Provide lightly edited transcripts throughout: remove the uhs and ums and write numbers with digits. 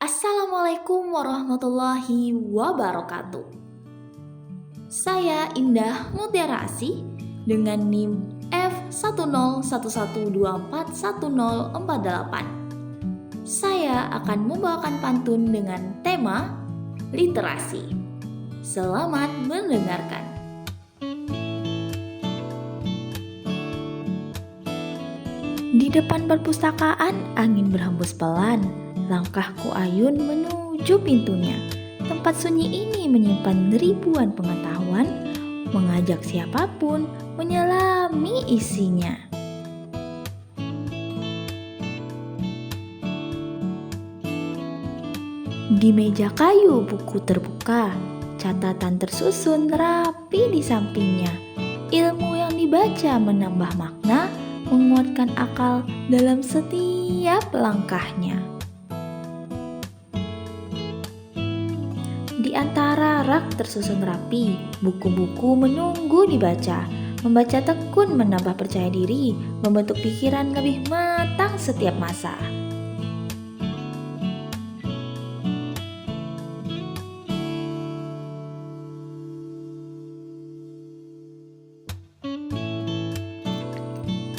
Assalamualaikum warahmatullahi wabarakatuh. Saya Indah Mutiara Asih dengan NIM F1011241048. Saya akan membawakan pantun dengan tema literasi. Selamat mendengarkan. Di depan perpustakaan angin berhembus pelan. Langkahku ayun menuju pintunya. Tempat sunyi ini menyimpan ribuan pengetahuan, mengajak siapapun menyelami isinya. Di meja kayu buku terbuka, catatan tersusun rapi di sampingnya. Ilmu yang dibaca menambah makna, menguatkan akal dalam setiap langkahnya. Di antara rak tersusun rapi, buku-buku menunggu dibaca. Membaca tekun menambah percaya diri, membentuk pikiran lebih matang setiap masa.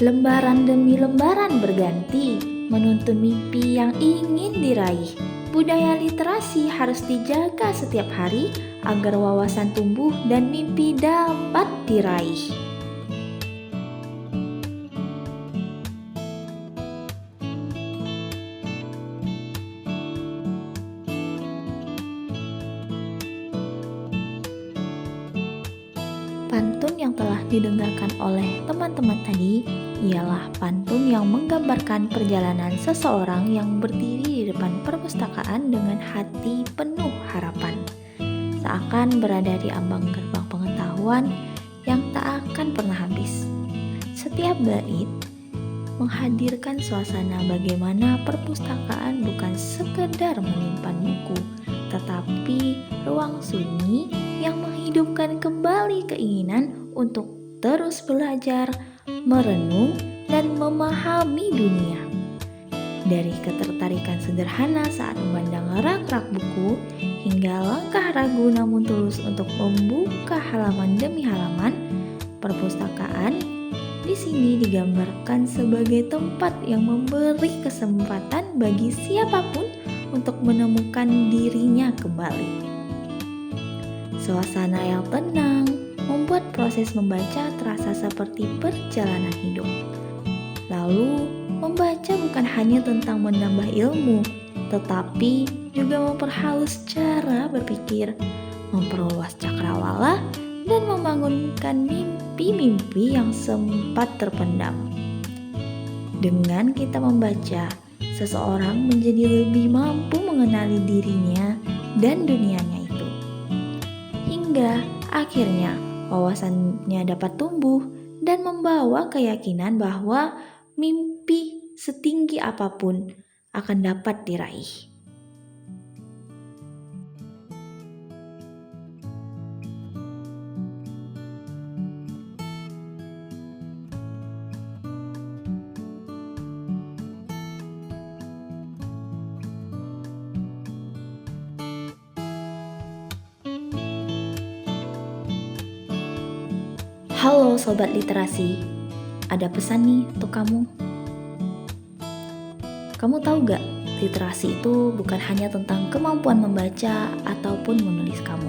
Lembaran demi lembaran berganti, menuntun mimpi yang ingin diraih. Budaya literasi harus dijaga setiap hari agar wawasan tumbuh dan mimpi dapat diraih. Pantun yang telah didengarkan oleh teman-teman tadi ialah pantun yang menggambarkan perjalanan seseorang yang berdiri di depan perpustakaan dengan hati penuh harapan, seakan berada di ambang gerbang pengetahuan yang tak akan pernah habis. Setiap bait menghadirkan suasana bagaimana perpustakaan bukan sekedar menyimpan buku, tetapi ruang sunyi yang menghidupkan kembali keinginan untuk terus belajar, merenung, dan memahami dunia. Dari ketertarikan sederhana saat memandang rak-rak buku, hingga langkah ragu namun tulus untuk membuka halaman demi halaman, perpustakaan di sini digambarkan sebagai tempat yang memberi kesempatan bagi siapapun untuk menemukan dirinya kembali. Suasana yang tenang membuat proses membaca terasa seperti perjalanan hidup. Lalu, membaca bukan hanya tentang menambah ilmu, tetapi juga memperhalus cara berpikir, memperluas cakrawala, dan membangunkan mimpi-mimpi yang sempat terpendam. Dengan kita membaca, seseorang menjadi lebih mampu mengenali dirinya dan dunianya itu. Hingga akhirnya wawasannya dapat tumbuh dan membawa keyakinan bahwa mimpi setinggi apapun akan dapat diraih. Halo Sobat Literasi, ada pesan nih untuk kamu. Kamu tahu gak, literasi itu bukan hanya tentang kemampuan membaca ataupun menulis kamu.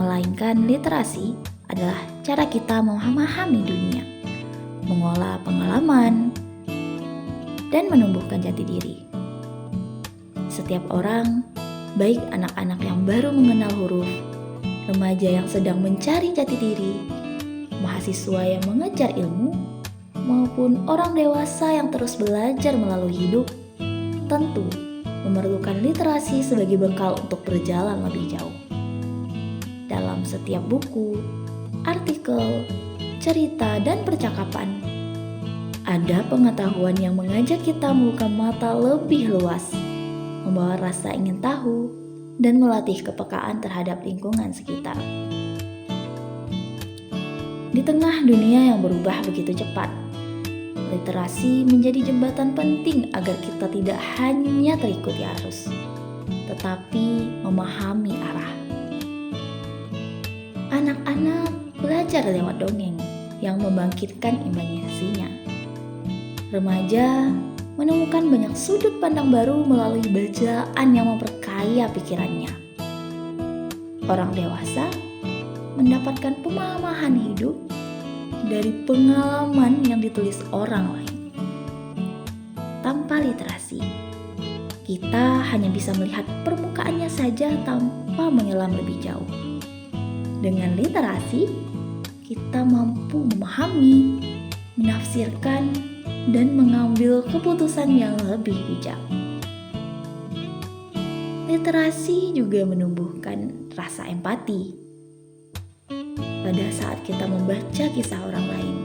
Melainkan literasi adalah cara kita memahami dunia, mengolah pengalaman, dan menumbuhkan jati diri. Setiap orang, baik anak-anak yang baru mengenal huruf, remaja yang sedang mencari jati diri, mahasiswa yang mengejar ilmu, maupun orang dewasa yang terus belajar melalui hidup, tentu memerlukan literasi sebagai bekal untuk berjalan lebih jauh. Dalam setiap buku, artikel, cerita, dan percakapan, ada pengetahuan yang mengajak kita membuka mata lebih luas, membawa rasa ingin tahu, dan melatih kepekaan terhadap lingkungan sekitar. Di tengah dunia yang berubah begitu cepat, Literasi menjadi jembatan penting agar kita tidak hanya terikuti arus, tetapi memahami arah. Anak-anak belajar lewat dongeng yang membangkitkan imajinasinya. Remaja menemukan banyak sudut pandang baru melalui bacaan yang memperkaya pikirannya. Orang dewasa mendapatkan pemahaman hidup dari pengalaman yang ditulis orang lain. Tanpa literasi, kita hanya bisa melihat permukaannya saja tanpa menyelam lebih jauh. Dengan literasi, kita mampu memahami, menafsirkan, dan mengambil keputusan yang lebih bijak. Literasi juga menumbuhkan rasa empati. Pada saat kita membaca kisah orang lain,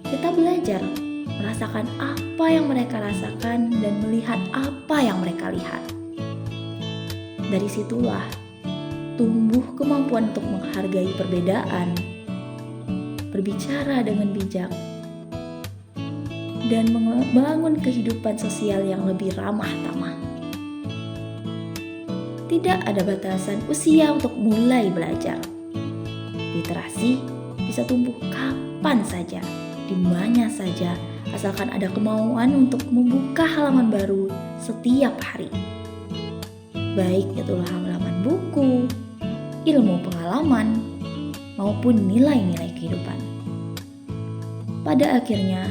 kita belajar merasakan apa yang mereka rasakan dan melihat apa yang mereka lihat. Dari situlah tumbuh kemampuan untuk menghargai perbedaan, berbicara dengan bijak, dan membangun kehidupan sosial yang lebih ramah tamah. Tidak ada batasan usia untuk mulai belajar. Literasi bisa tumbuh kapan saja, di mana saja, asalkan ada kemauan untuk membuka halaman baru setiap hari. Baik itu halaman buku, ilmu pengalaman, maupun nilai-nilai kehidupan. Pada akhirnya,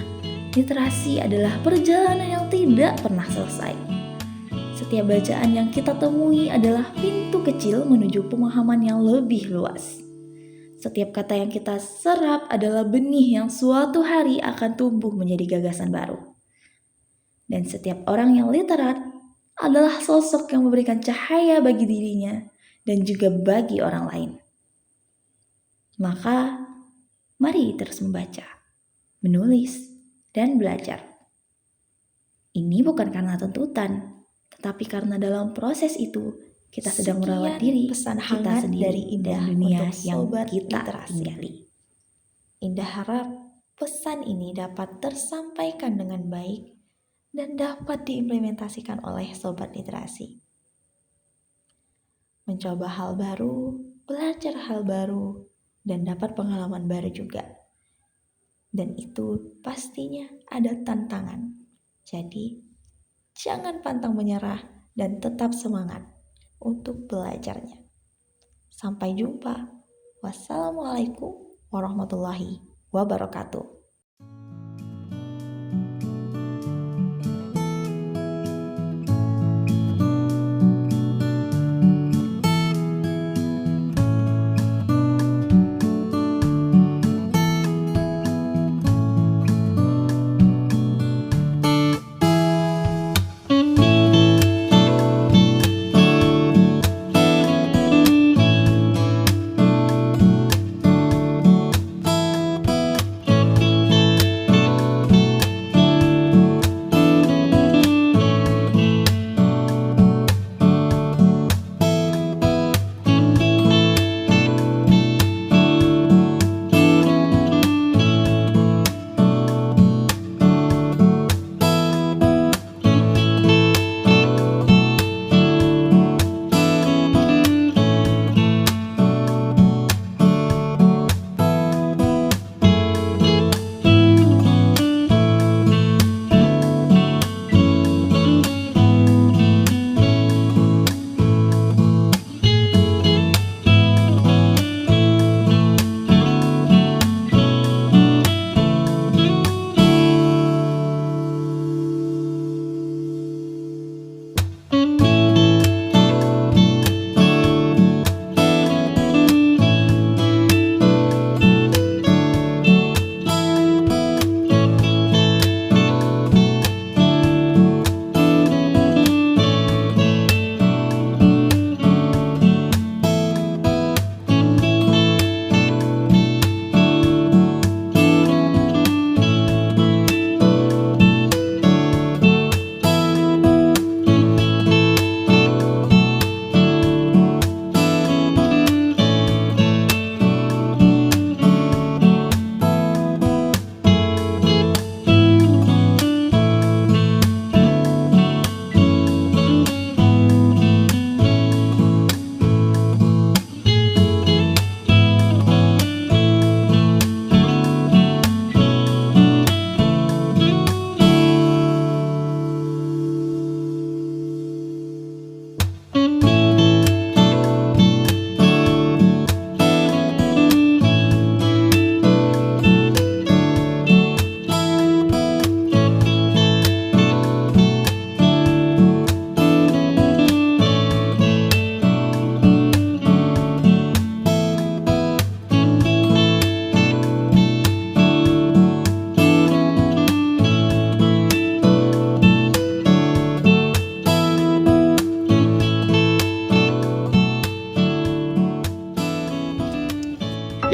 literasi adalah perjalanan yang tidak pernah selesai. Setiap bacaan yang kita temui adalah pintu kecil menuju pemahaman yang lebih luas. Setiap kata yang kita serap adalah benih yang suatu hari akan tumbuh menjadi gagasan baru. Dan setiap orang yang literat adalah sosok yang memberikan cahaya bagi dirinya dan juga bagi orang lain. Maka, mari terus membaca, menulis, dan belajar. Ini bukan karena tuntutan, tetapi karena dalam proses itu kita sedang merawat diri pesan kita hangat sendiri dari Indah dan dunia untuk yang Sobat kita Literasi. tinggali. Indah harap pesan ini dapat tersampaikan dengan baik dan dapat diimplementasikan oleh Sobat Literasi. Mencoba hal baru, belajar hal baru, dan dapat pengalaman baru juga. Dan itu pastinya ada tantangan. Jadi, jangan pantang menyerah dan tetap semangat untuk belajarnya. Sampai jumpa. Wassalamualaikum warahmatullahi wabarakatuh.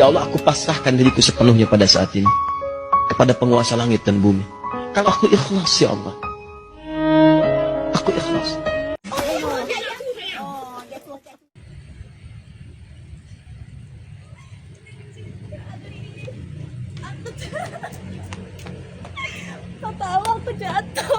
Ya Allah, aku pasrahkan diriku sepenuhnya pada saat ini kepada penguasa langit dan bumi. Kalau aku ikhlas, ya Allah, aku ikhlas. Kau tahu aku jatuh.